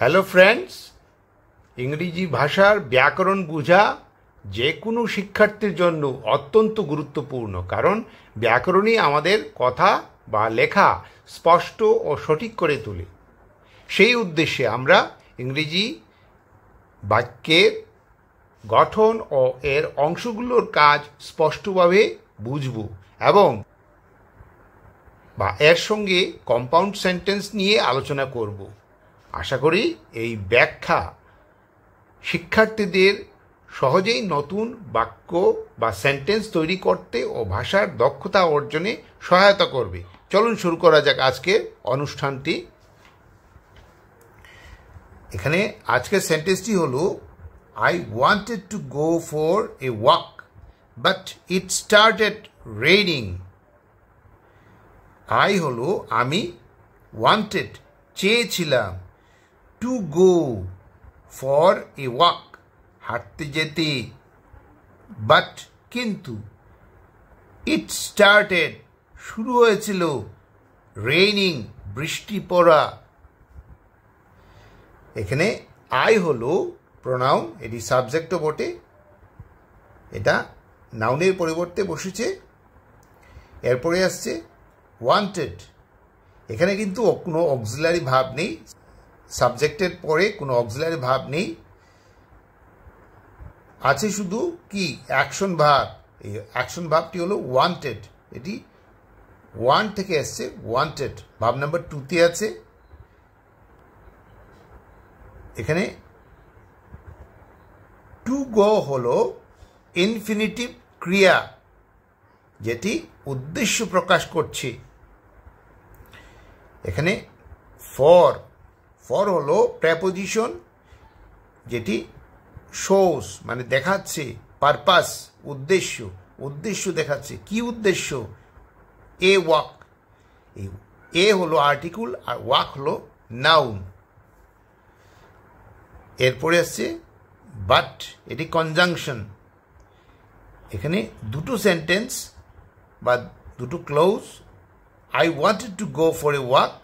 Hello friends, ইংরেজি ভাষার ব্যাকরণ বোঝা যে কোনো শিক্ষার্থীর জন্য অত্যন্ত গুরুত্বপূর্ণ, কারণ ব্যাকরণই আমাদের কথা বা লেখা স্পষ্ট ও সঠিক করে তোলে। সেই উদ্দেশ্যে আমরা ইংরেজি বাক্যের গঠন ও এর অংশগুলোর কাজ স্পষ্টভাবে বুঝব এবং এর সঙ্গে কম্পাউন্ড সেন্টেন্স নিয়ে আলোচনা করব। আশা করি এই ব্যাখ্যা শিক্ষার্থীদের সহজেই নতুন বাক্য বা সেন্টেন্স তৈরি করতে ও ভাষার দক্ষতা অর্জনে সহায়তা করবে। চলুন শুরু করা যাক আজকের অনুষ্ঠানটি। এখানে আজকের সেন্টেন্সটি হলো, I wanted to go for a walk, but it started raining. I হলো আমি, wanted চেয়েছিলাম, to go for a walk হাঁটতে যেতে, but কিন্তু it started শুরু হয়েছিল, raining বৃষ্টি পড়া। এখানে I হলো প্রোনাউন, এটি সাবজেক্টও বটে, এটা নাউনের পরিবর্তে বসেছে। এরপরে আসছে ওয়ান্টেড। এখানে কিন্তু কোনো অক্সিলারি ভাব নেই, সাবজেক্টের পরে কোনো অক্সিলারি ভাব নেই, আছে শুধু কি অ্যাকশন ভাব। এই অ্যাকশন ভাবটি হলো ওয়ান্টেড, এটি ওয়ান থেকে এসছে, ওয়ান্টেড ভাব নাম্বার 2তে আছে। এখানে টু গো হলো ইনফিনিটিভ ক্রিয়া, যেটি উদ্দেশ্য প্রকাশ করছে। এখানে ফর হলো প্রেপোজিশন, যেটি শোস মানে দেখাচ্ছে, পারপাস উদ্দেশ্য দেখাচ্ছে। কি উদ্দেশ্য? এ ওয়াক, এ হলো আর্টিকুল আর ওয়াক হলো নাউন। এরপরে আসছে বাট, এটি কনজাংশন। এখানে দুটো সেন্টেন্স বা দুটো clause, I wanted to go for a walk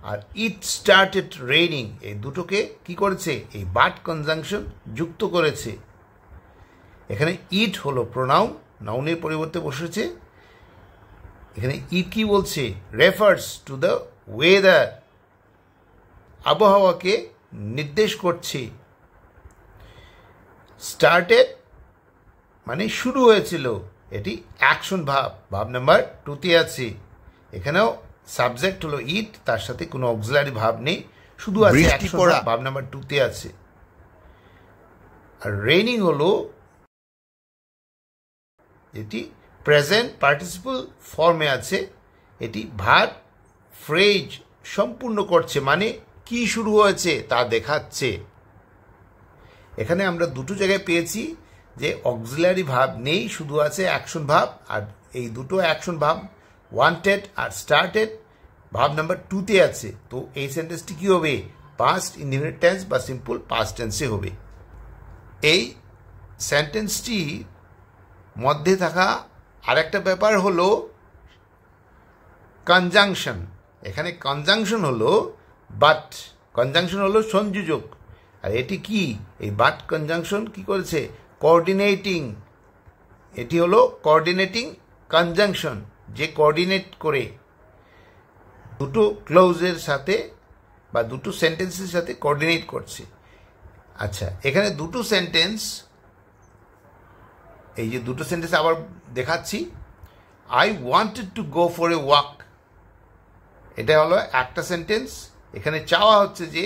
আর it started raining, এই দুটোকে কি করেছে? এই বাট কনজাংশন যুক্ত করেছে। এখানে ইট হলো প্রোনাউন, নাউনের পরিবর্তে বসেছে। এখানে ইট কি বলছে? রেফার্স টু দ্য ওয়েদার, আবহাওয়াকে নির্দেশ করছে। স্টার্টেড মানে শুরু হয়েছিল, এটি অ্যাকশন ভাব নাম্বার 2তে আছে। এখানেও সাবজেক্ট হলো ইট, তার সাথে কোনো অক্সিলারি ভাব নেই, শুধু আছে অ্যাকশন ভাব নাম্বার 2তে আছে। আর রেইনিং হলো যেটি প্রেজেন্ট পার্টিসিপল ফর্মে আছে, এটি ভার্ব ফ্রেজ সম্পূর্ণ করছে, মানে কি শুরু হয়েছে তা দেখাচ্ছে। এখানে আমরা দুটো জায়গায় পেয়েছি যে অক্সিলারি ভাব নেই, শুধু আছে অ্যাকশন ভাব, আর এই দুটো অ্যাকশন ভাব ওয়ান্টেড আর স্টার্টেড ভাব নাম্বার 2তে আছে। তো এই সেন্টেন্সটি কি হবে? পাস্ট ইনডিফিনিট টেন্স বা সিম্পল পাস্ট টেন্সে হবে। এই সেন্টেন্সটি মধ্যে থাকা আরেকটা ব্যাপার হলো কনজাংশন। এখানে কনজাংশন হলো বাট, কনজাংশন হলো সংযোজক, আর এটি কি? এই বাট কনজাংশন কি করেছে? কোঅর্ডিনেটিং। এটি হলো কোঅর্ডিনেটিং কনজাংশন, যে কোঅর্ডিনেট করে দুটো ক্লোজের সাথে বা দুটো সেন্টেন্সের সাথে কোঅর্ডিনেট করছে। আচ্ছা, এখানে দুটো সেন্টেন্স, এই যে দুটো সেন্টেন্স আবার দেখাচ্ছি। I wanted to go for a walk, এটা হলো একটা সেন্টেন্স, এখানে চাওয়া হচ্ছে যে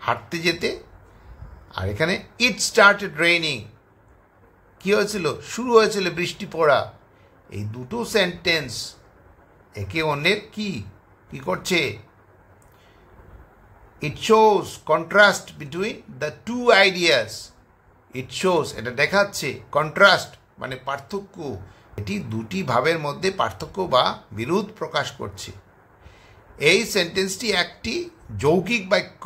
হাঁটতে যেতে। আর এখানে it started raining, কি হয়েছিল? শুরু হয়েছিল বৃষ্টি পড়া। এই দুটো সেন্টেন্স একে অন্যের কি করছে? It shows contrast between the two ideas. It shows এটা দেখাচ্ছে, কন্ট্রাস্ট মানে পার্থক্য, এটি দুটি ভাবের মধ্যে পার্থক্য বা বিরোধ প্রকাশ করছে। এই সেন্টেন্সটি একটি যৌগিক বাক্য,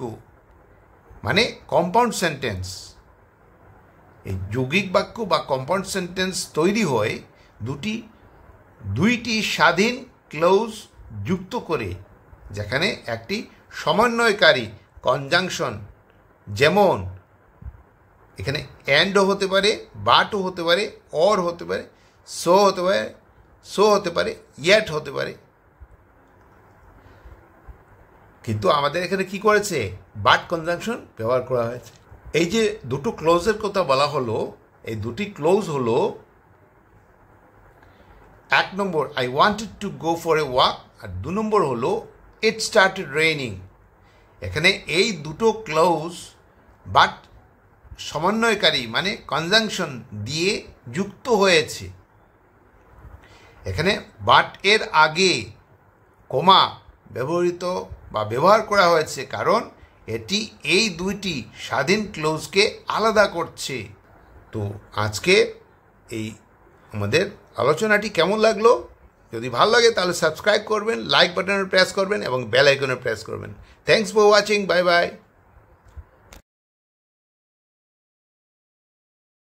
মানে কম্পাউন্ড সেন্টেন্স। এই যৌগিক বাক্য বা কম্পাউন্ড সেন্টেন্স তৈরি হয় দুইটি স্বাধীন ক্লোজ যুক্ত করে, যেখানে একটি সমন্বয়কারী কনজাংশন, যেমন এখানে অ্যান্ডও হতে পারে, বাটও হতে পারে, অর হতে পারে, সো হতে পারে, হতে পারে, ইয়েট হতে পারে। কিন্তু আমাদের এখানে কি করেছে, বাট কনজাংশন ব্যবহার করা হয়েছে। এই যে দুটো ক্লোজের কথা বলা হলো, এই দুটি ক্লোজ হলো, এক নম্বর I wanted to go for a walk, আর 2 নম্বর হলো ইট স্টার্টেড রেইনিং। এখানে এই দুটো ক্লোজ বাট সমন্বয়কারী মানে কনজাংশন দিয়ে যুক্ত হয়েছে। এখানে বাট এর আগে কমা ব্যবহার করা হয়েছে, কারণ এটি এই দুইটি স্বাধীন ক্লোজকে আলাদা করছে। তো আজকে এই আমাদের আলোচনাটি কেমন লাগলো? যদি ভালো লাগে তাহলে সাবস্ক্রাইব করবেন, লাইক বাটনে প্রেস করবেন এবং বেল আইকনে প্রেস করবেন। Thanks for watching, bye bye.